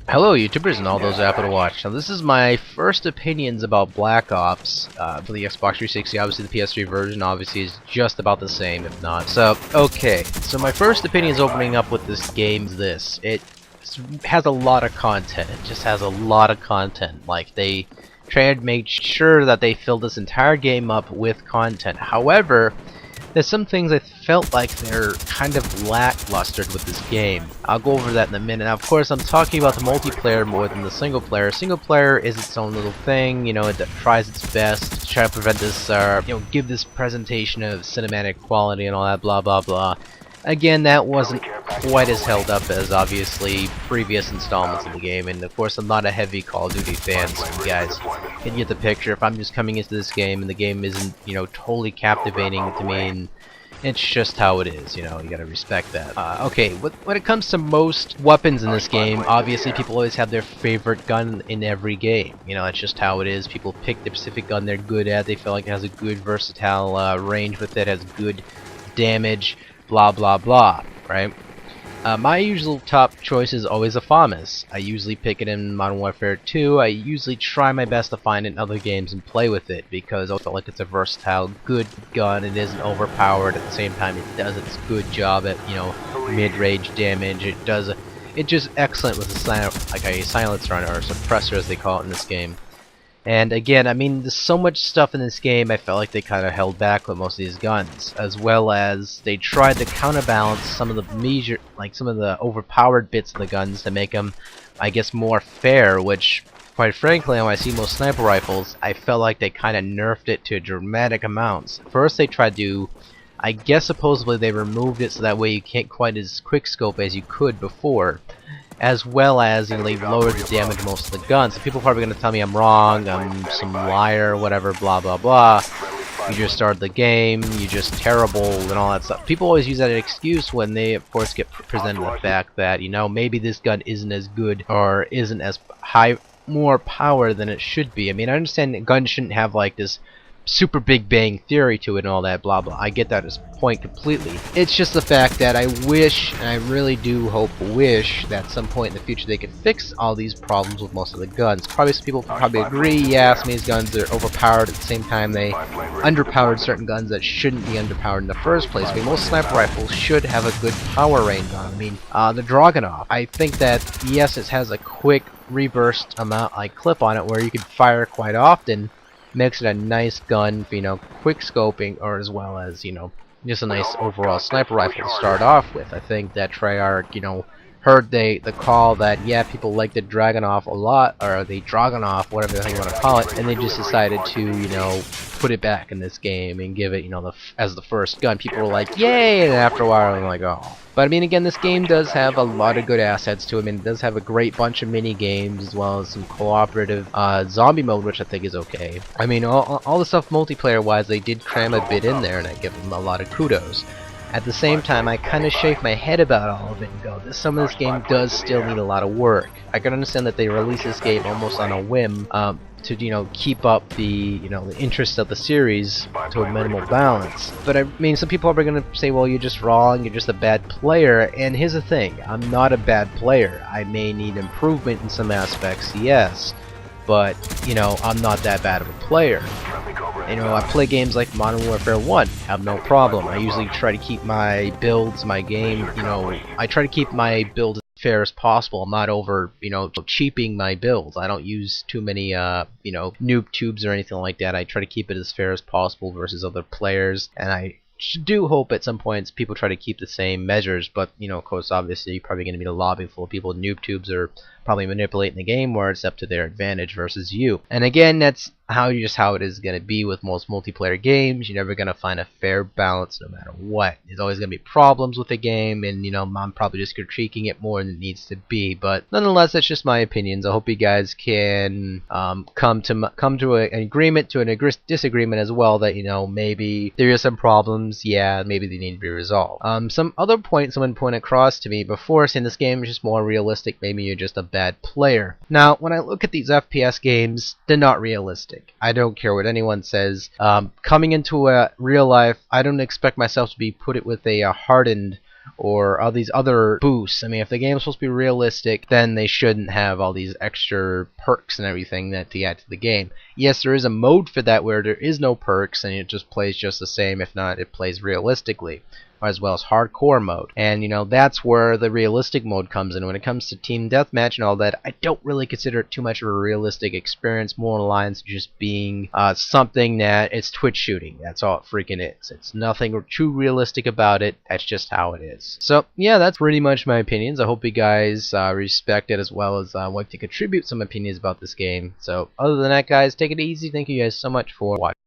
Hello YouTubers and all those Apple to watch. Now this is my first opinions about Black Ops for the Xbox 360. Obviously the PS3 version obviously is just about the same, if not. So, okay. So my first opinions opening up with this game is this. It has a lot of content. It just has a lot of content. Like, they tried to make sure that they filled this entire game up with content. However, there's some things I felt like they're kind of lackluster with this game. I'll go over that in a minute. Now, of course, I'm talking about the multiplayer more than the single player. Single player is its own little thing, you know, it tries its best to try to prevent this, give this presentation of cinematic quality and all that blah blah blah. Again, that wasn't quite as held up as obviously previous installments of the game, and of course I'm not a heavy Call of Duty fan, so you guys can get the picture. If I'm just coming into this game and the game isn't, you know, totally captivating to me, and it's just how it is, you know, you gotta respect that. Okay, when it comes to most weapons in this game, obviously people always have their favorite gun in every game. You know, that's just how it is. People pick the specific gun they're good at, they feel like it has a good versatile range with it, has good damage, blah blah blah, right? My usual top choice is always a FAMAS. I usually pick it in Modern Warfare 2. I usually try my best to find it in other games and play with it because I feel like it's a versatile, good gun. It isn't overpowered. At the same time, it does its good job at, you know, mid-range damage. It's just excellent with a silencer on it, or suppressor as they call it in this game. And again, I mean, there's so much stuff in this game, I felt like they kind of held back with most of these guns, as well as they tried to counterbalance some of the overpowered bits of the guns to make them, I guess, more fair, which, quite frankly, when I see most sniper rifles, I felt like they kind of nerfed it to dramatic amounts. First, they tried to, I guess supposedly they removed it so that way you can't quite as quick scope as you could before, as well as, you know, they've lowered the damage of most of the guns. So people are probably going to tell me I'm wrong, I'm some liar, whatever, blah blah blah. You just started the game, you're just terrible, and all that stuff. People always use that as an excuse when they, of course, get presented the fact that, you know, maybe this gun isn't as good or isn't as more power than it should be. I mean, I understand that guns shouldn't have like this super big bang theory to it and all that blah blah. I get that as point completely. It's just the fact that I wish, and I really do wish that at some point in the future they could fix all these problems with most of the guns. Probably some people can probably agree, yeah, some of these guns are overpowered. At the same time, they underpowered certain guns that shouldn't be underpowered in the first place. I mean, most sniper rifles should have a good power range on them. I mean, the Dragunov, I think that, yes, it has a quick reburst amount, like clip on it, where you can fire quite often. Makes it a nice gun for, you know, quick scoping, or as well as, you know, just a nice overall sniper rifle to start off with. I think that Treyarch, you know, heard the call that, yeah, people like the Dragunov a lot, or the Dragunov, whatever the hell you want to call it, and they just decided to, you know, put it back in this game and give it, you know, as the first gun. People were like, yay, and after a while I'm like, oh. But I mean, again, this game does have a lot of good assets to it. I mean, it does have a great bunch of mini games, as well as some cooperative zombie mode, which I think is okay. I mean, all the stuff multiplayer wise, they did cram a bit in there, and I give them a lot of kudos. At the same time, I kind of shake my head about all of it and go, some of this game does still need a lot of work. I can understand that they released this game almost on a whim to, you know, keep up the, you know, the interest of the series to a minimal balance. But I mean, some people are going to say, well, you're just wrong, you're just a bad player. And here's the thing, I'm not a bad player. I may need improvement in some aspects, yes, but, you know, I'm not that bad of a player. You know, I play games like Modern Warfare 1, have no problem. I usually try to keep my builds, my game, you know, I try to keep my build as fair as possible. I'm not over, you know, cheaping my builds. I don't use too many, you know, noob tubes or anything like that. I try to keep it as fair as possible versus other players, and I do hope at some points people try to keep the same measures, but, you know, of course, obviously, you're probably going to be a lobby full of people with noob tubes are probably manipulating the game where it's up to their advantage versus you. And again, that's how it is going to be with most multiplayer games. You're never going to find a fair balance no matter what. There's always going to be problems with the game, and, you know, I'm probably just critiquing it more than it needs to be. But nonetheless, that's just my opinions. I hope you guys can come to an agreement, to a disagreement as well, that, you know, maybe there are some problems, yeah, maybe they need to be resolved. Some other point someone pointed across to me before, saying this game is just more realistic, maybe you're just a bad player. Now, when I look at these FPS games, they're not realistic. I don't care what anyone says. Coming into real life, I don't expect myself to be put it with a hardened or all these other boosts. I mean, if the game's supposed to be realistic, then they shouldn't have all these extra perks and everything that to add to the game. Yes, there is a mode for that where there is no perks and it just plays just the same. If not, it plays realistically, as well as hardcore mode. And you know, that's where the realistic mode comes in. When it comes to team deathmatch and all that, I don't really consider it too much of a realistic experience, more along the lines of just being something that it's Twitch shooting. That's all it freaking is. It's nothing too realistic about it. That's just how it is. So yeah, that's pretty much my opinions. I hope you guys respect it, as well as like to contribute some opinions about this game. So other than that, guys, take it easy. Thank you guys so much for watching.